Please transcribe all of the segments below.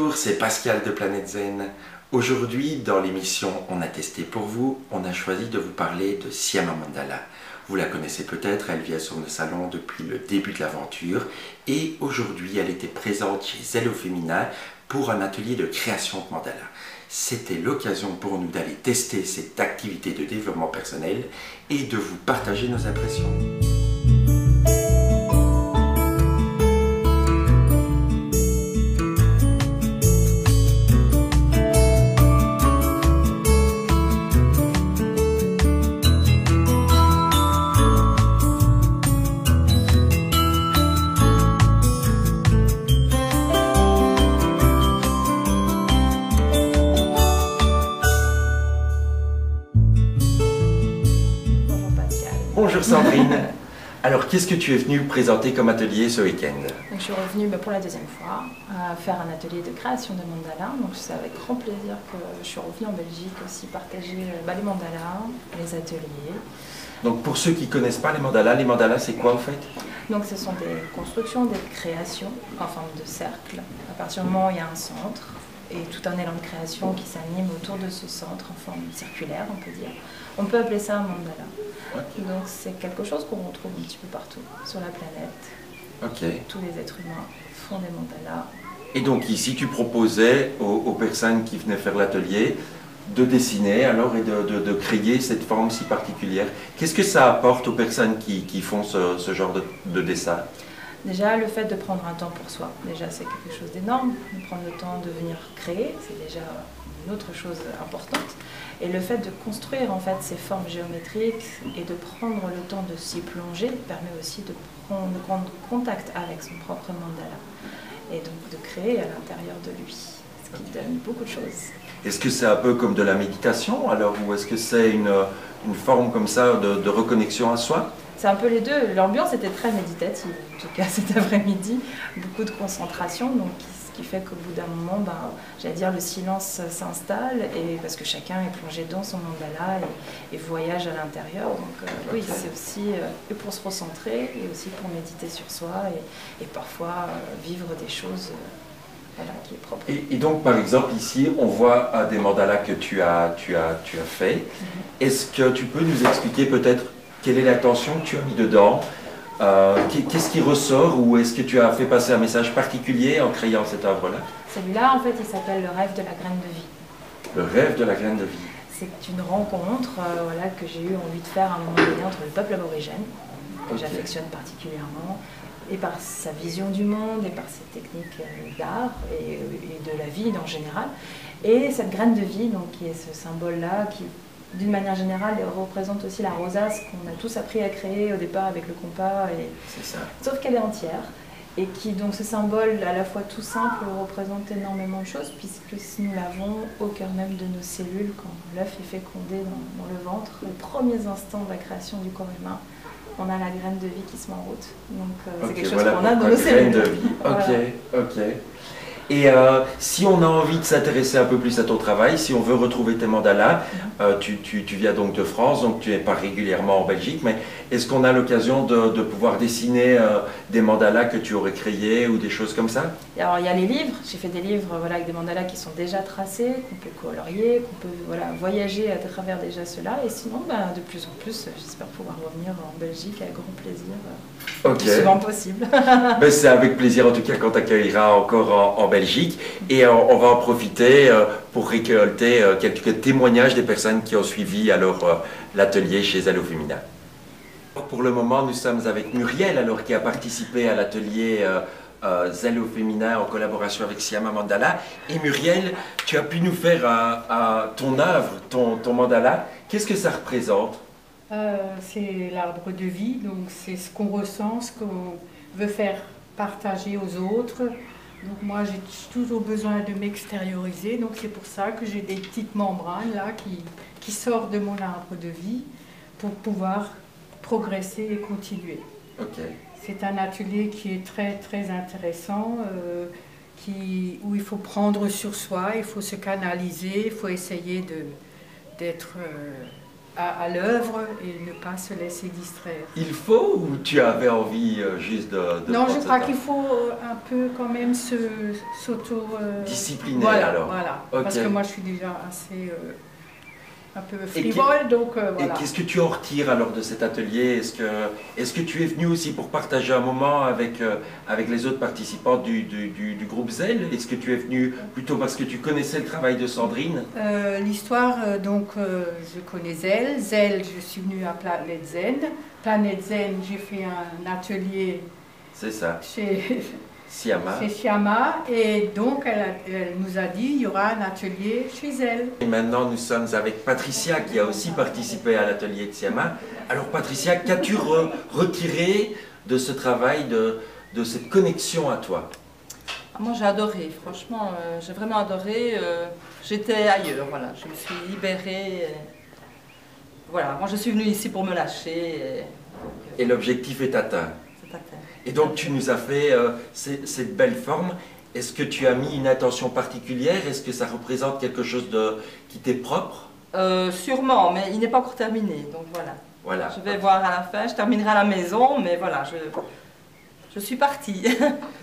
Bonjour, c'est Pascal de Planète Zen. Aujourd'hui, dans l'émission On a testé pour vous, on a choisi de vous parler de Syama Mandala. Vous la connaissez peut-être, elle vient sur nos salons depuis le début de l'aventure et aujourd'hui, elle était présente chez Zello Femina pour un atelier de création de mandala. C'était l'occasion pour nous d'aller tester cette activité de développement personnel et de vous partager nos impressions. Bonjour Sandrine. Alors, qu'est-ce que tu es venue présenter comme atelier ce week-end? Je suis revenue pour la deuxième fois faire un atelier de création de mandala. Donc c'est avec grand plaisir que je suis revenue en Belgique aussi partager les mandalas, les ateliers. Donc pour ceux qui ne connaissent pas les mandalas c'est quoi en fait? Donc ce sont des constructions, des créations en forme de cercle. À partir du moment où il y a un centre et tout un élan de création qui s'anime autour de ce centre en forme circulaire, on peut dire. On peut appeler ça un mandala. Okay. Donc c'est quelque chose qu'on retrouve un petit peu partout sur la planète. Okay. Tous les êtres humains font des mandalas. Et donc ici tu proposais aux personnes qui venaient faire l'atelier de dessiner alors et de créer cette forme si particulière. Qu'est-ce que ça apporte aux personnes qui font ce genre de dessin? Déjà, le fait de prendre un temps pour soi, déjà c'est quelque chose d'énorme. De prendre le temps de venir créer, c'est déjà une autre chose importante. Et le fait de construire en fait ces formes géométriques et de prendre le temps de s'y plonger permet aussi de prendre contact avec son propre mandala et donc de créer à l'intérieur de lui, ce qui donne beaucoup de choses. Est-ce que c'est un peu comme de la méditation alors, ou est-ce que c'est une forme comme ça de reconnexion à soi? C'est un peu les deux. L'ambiance était très méditative, en tout cas cet après-midi, beaucoup de concentration, donc ce qui fait qu'au bout d'un moment, j'allais dire, le silence s'installe, et parce que chacun est plongé dans son mandala et voyage à l'intérieur. Donc oui, c'est aussi pour se recentrer et aussi pour méditer sur soi et parfois vivre des choses voilà, qui est propre. Et donc par exemple ici, on voit des mandalas que tu as fait. Est-ce que tu peux nous expliquer peut-être quelle est l'intention que tu as mis dedans? Qu'est-ce qui ressort ou est-ce que tu as fait passer un message particulier en créant cette œuvre-là? Celui-là, en fait, il s'appelle Le rêve de la graine de vie. Le rêve de la graine de vie. C'est une rencontre voilà, que j'ai eu envie de faire à un moment donné entre le peuple aborigène, que j'affectionne particulièrement, et par sa vision du monde, et par ses techniques d'art et de la vie en général. Et cette graine de vie, donc, qui est ce symbole-là, qui d'une manière générale, elle représente aussi la rosace qu'on a tous appris à créer au départ avec le compas. C'est ça. Sauf qu'elle est entière. Et qui, donc, ce symbole, à la fois tout simple, représente énormément de choses, puisque nous l'avons au cœur même de nos cellules, quand l'œuf est fécondé dans le ventre, les premiers instants de la création du corps humain, on a la graine de vie qui se met en route. Donc, c'est quelque chose qu'on a dans nos cellules. De vie. Ok. Et si on a envie de s'intéresser un peu plus à ton travail, si on veut retrouver tes mandalas, tu viens donc de France, donc tu n'es pas régulièrement en Belgique, mais est-ce qu'on a l'occasion de pouvoir dessiner des mandalas que tu aurais créés ou des choses comme ça? Alors il y a les livres, j'ai fait des livres voilà, avec des mandalas qui sont déjà tracés, qu'on peut colorier, qu'on peut voilà, voyager à travers déjà cela, et sinon de plus en plus, j'espère pouvoir revenir en Belgique avec grand plaisir, le plus souvent possible. C'est avec plaisir en tout cas quand tu accueilleras encore en Belgique, et on va en profiter pour récolter quelques témoignages des personnes qui ont suivi alors l'atelier chez Zello Femina. Pour le moment, nous sommes avec Muriel alors qui a participé à l'atelier Zello Femina en collaboration avec Syama Mandala. Et Muriel, tu as pu nous faire ton œuvre, ton mandala. Qu'est-ce que ça représente? C'est l'arbre de vie, donc c'est ce qu'on ressent, ce qu'on veut faire partager aux autres. Donc moi j'ai toujours besoin de m'extérioriser, donc c'est pour ça que j'ai des petites membranes là qui sortent de mon arbre de vie pour pouvoir progresser et continuer. C'est un atelier qui est très très intéressant, où il faut prendre sur soi, il faut se canaliser, il faut essayer d'être à l'œuvre et ne pas se laisser distraire. Il faut ou tu avais envie juste de Non, prendre je ce crois temps? qu'il faut un peu quand même s'auto... Discipliner voilà, alors. voilà. Ok. Parce que moi je suis déjà assez un peu frivole, donc Et voilà. qu'est-ce que tu en retires alors de cet atelier? Est-ce que tu es venu aussi pour partager un moment avec, avec les autres participants du groupe ZEL? Est-ce que tu es venu plutôt parce que tu connaissais le travail de Sandrine? L'histoire, je connais ZEL. ZEL, je suis venue à Planète Zen. Planète Zen, j'ai fait un atelier C'est ça, chez Siama. Siama. Et donc, elle nous a dit il y aura un atelier chez elle. Et maintenant, nous sommes avec Patricia qui a aussi participé à l'atelier de Siama. Alors Patricia, qu'as-tu retiré de ce travail, de cette connexion à toi? Moi j'ai adoré, franchement, j'ai vraiment adoré. J'étais ailleurs, voilà, je me suis libérée. Voilà, moi je suis venue ici pour me lâcher. Et l'objectif est atteint. C'est atteint. Et donc tu nous as fait cette belle forme. Est-ce que tu as mis une attention particulière? Est-ce que ça représente quelque chose qui t'est propre? Sûrement, mais il n'est pas encore terminé, donc voilà. Voilà. Je vais voir à la fin, je terminerai à la maison, mais voilà, je suis partie.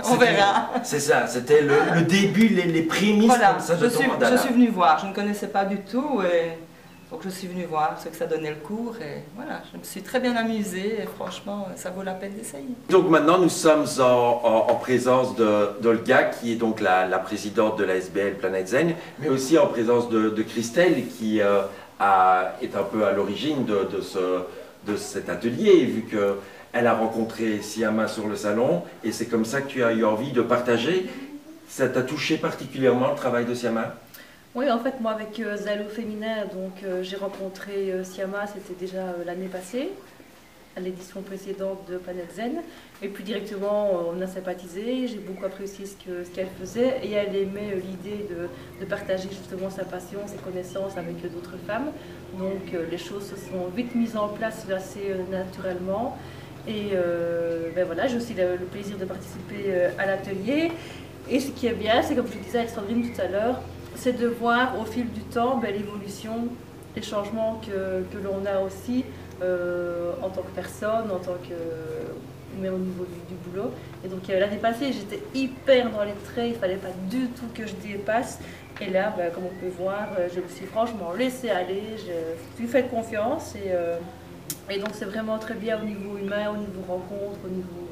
On verra. C'est ça, c'était le début, les prémices Voilà, comme ça de ton je mandala. suis venue voir, je ne connaissais pas du tout, donc je suis venue voir ce que ça donnait le cours, et voilà, je me suis très bien amusée, et franchement, ça vaut la peine d'essayer. Donc maintenant, nous sommes en présence d'Olga, qui est donc la présidente de la SBL Planète Zen, mais aussi en présence de Christelle, qui est un peu à l'origine de cet atelier, vu qu'elle a rencontré Siama sur le salon, et c'est comme ça que tu as eu envie de partager. Ça t'a touché particulièrement le travail de Siama? Oui, en fait, moi avec Zalo Féminin, j'ai rencontré Siama, c'était déjà l'année passée, à l'édition précédente de Planète Zen. Et puis directement, on a sympathisé, j'ai beaucoup apprécié ce qu'elle faisait et elle aimait l'idée de partager justement sa passion, ses connaissances avec d'autres femmes. Donc les choses se sont vite mises en place assez naturellement. Et ben voilà, j'ai aussi le plaisir de participer à l'atelier. Et ce qui est bien, c'est comme je disais avec Sandrine tout à l'heure, c'est de voir au fil du temps l'évolution, les changements que l'on a aussi en tant que personne, mais au niveau du boulot. Et donc l'année passée, j'étais hyper dans les traits, il ne fallait pas du tout que je dépasse. Et là, comme on peut voir, je me suis franchement laissée aller, je lui fais confiance. Et donc c'est vraiment très bien au niveau humain, au niveau rencontre, au niveau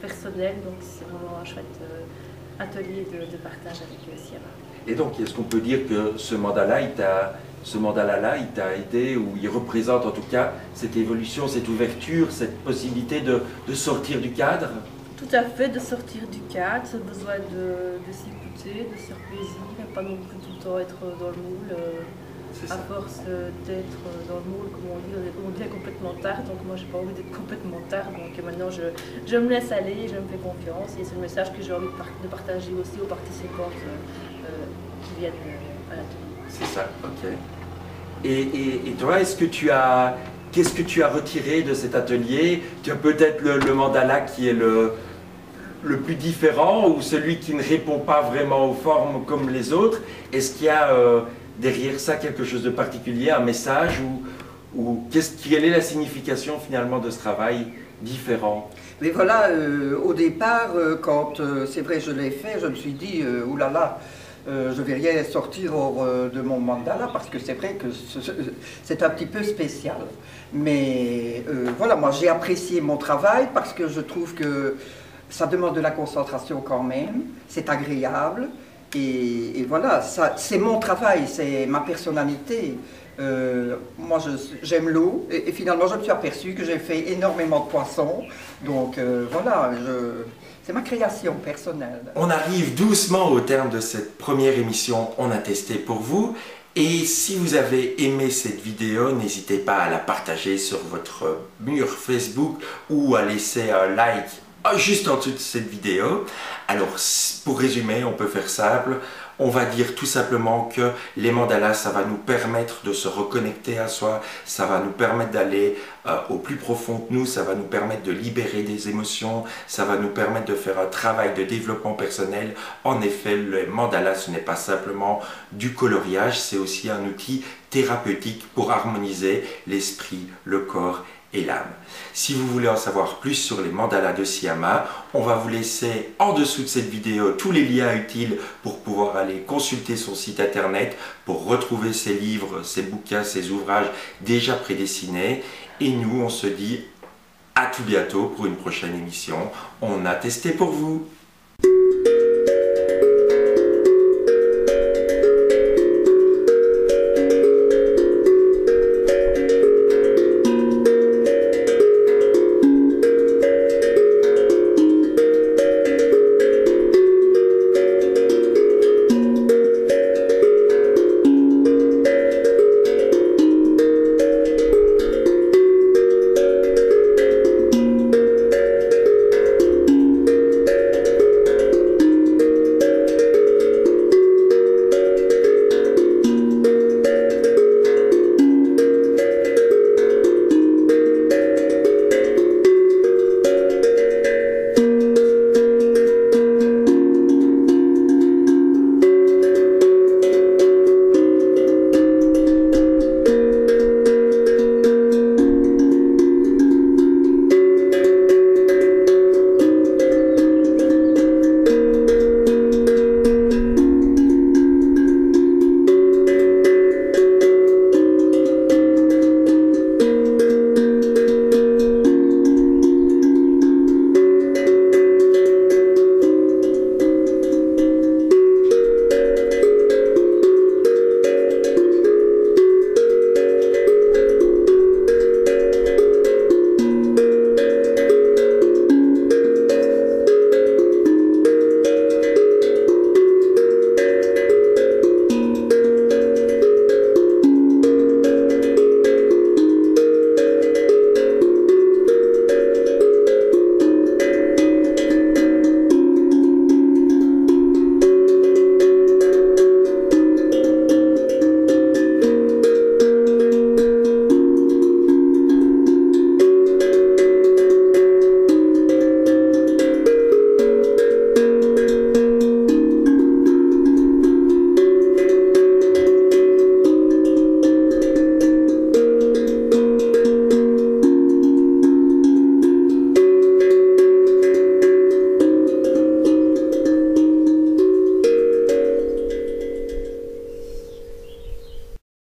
personnel. Donc c'est vraiment un chouette atelier de partage avec Siama. Et donc, est-ce qu'on peut dire que ce mandala-là, il t'a aidé, ou il représente en tout cas cette évolution, cette ouverture, cette possibilité de sortir du cadre? Tout à fait, de sortir du cadre, ce besoin de s'écouter, de se faire plaisir, et pas non plus tout le temps être dans le moule. À force d'être dans le moule, comme on dit complètement tard, donc moi j'ai pas envie d'être complètement tard, donc maintenant je me laisse aller, je me fais confiance, et c'est le message que j'ai envie de partager aussi aux participantes qui viennent à l'atelier. C'est ça, ok. Et toi, qu'est-ce que tu as retiré de cet atelier? Tu as peut-être le mandala qui est le plus différent, ou celui qui ne répond pas vraiment aux formes comme les autres. Est-ce qu'il y a derrière ça quelque chose de particulier, un message, ou quelle est la signification finalement de ce travail différent? Mais voilà, au départ, quand c'est vrai je l'ai fait, je me suis dit, oulala, je ne vais rien sortir hors de mon mandala, parce que c'est vrai que c'est un petit peu spécial. Mais voilà, moi j'ai apprécié mon travail parce que je trouve que ça demande de la concentration quand même, c'est agréable. Et voilà, c'est mon travail, c'est ma personnalité. Moi, j'aime l'eau et finalement, je me suis aperçu que j'ai fait énormément de poissons. Donc voilà, c'est ma création personnelle. On arrive doucement au terme de cette première émission On a testé pour vous. Et si vous avez aimé cette vidéo, n'hésitez pas à la partager sur votre mur Facebook ou à laisser un like juste en dessous de cette vidéo. Alors, pour résumer, on peut faire simple. On va dire tout simplement que les mandalas, ça va nous permettre de se reconnecter à soi, ça va nous permettre d'aller au plus profond de nous, ça va nous permettre de libérer des émotions, ça va nous permettre de faire un travail de développement personnel. En effet, le mandala, ce n'est pas simplement du coloriage, c'est aussi un outil thérapeutique pour harmoniser l'esprit, le corps et l'âme. Si vous voulez en savoir plus sur les mandalas de Syama, on va vous laisser en dessous de cette vidéo tous les liens utiles pour pouvoir aller consulter son site internet, pour retrouver ses livres, ses bouquins, ses ouvrages déjà prédessinés. Et nous, on se dit à tout bientôt pour une prochaine émission. On a testé pour vous.